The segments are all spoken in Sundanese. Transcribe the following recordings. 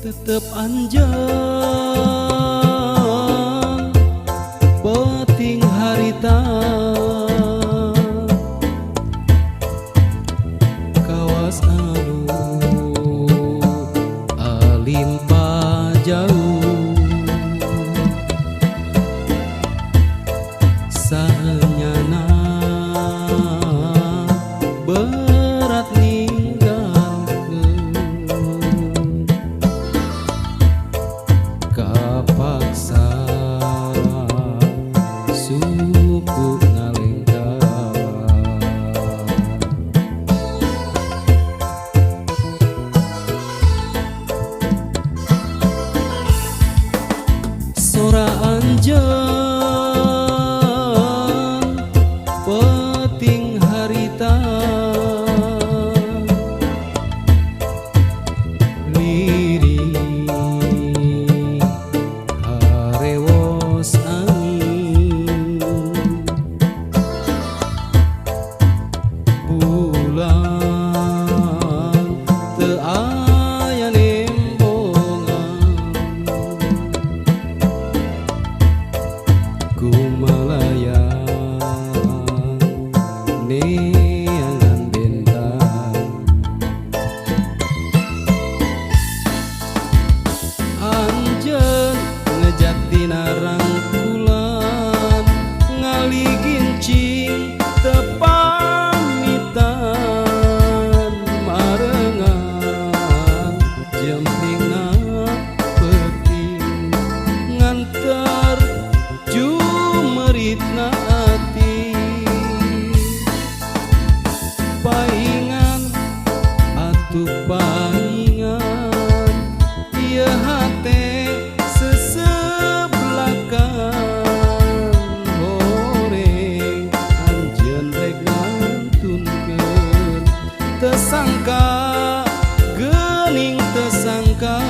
Tetep anjeun penting harita kawas anu alimpa jauh saenyana berat kapaksa suku ngalengka sora anjeun penting harita neangan bentang anjeun ngejak dina rangkulan ngali gincing teu pamitan marengan jempingna penting nganter jumeritna paingan atuh paingan ieu hate sesebelakan horeng anjeun rek ngantunkeun teu sangka geuning teu sangka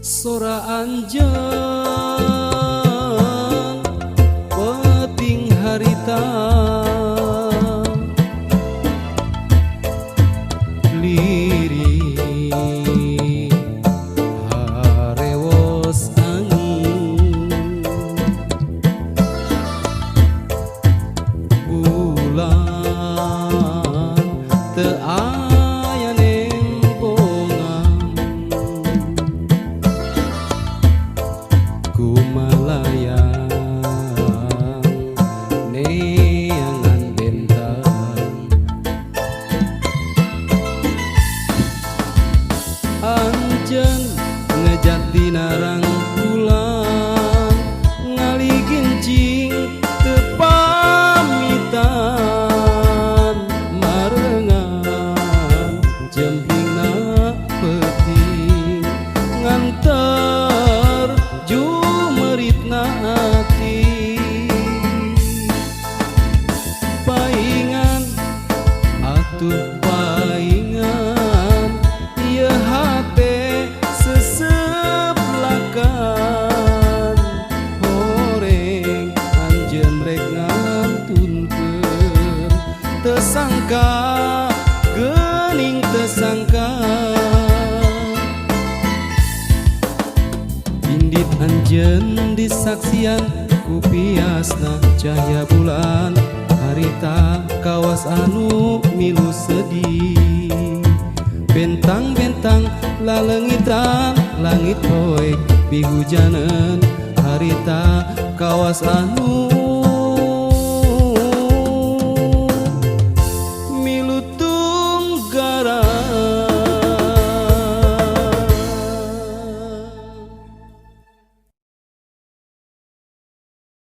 sora anjeun penting harita lirih harewos angin bulan teu aya nempongan atuh paingan ieu hate seseblakan horeng anjeun rek ngantunkeun tersangka geuning tersangka indit anjeun disaksian ku piasna cahya bulan harita kawas anu milu sedih bentang-bentang lalengitan langit poek pihujaneun harita kawas anu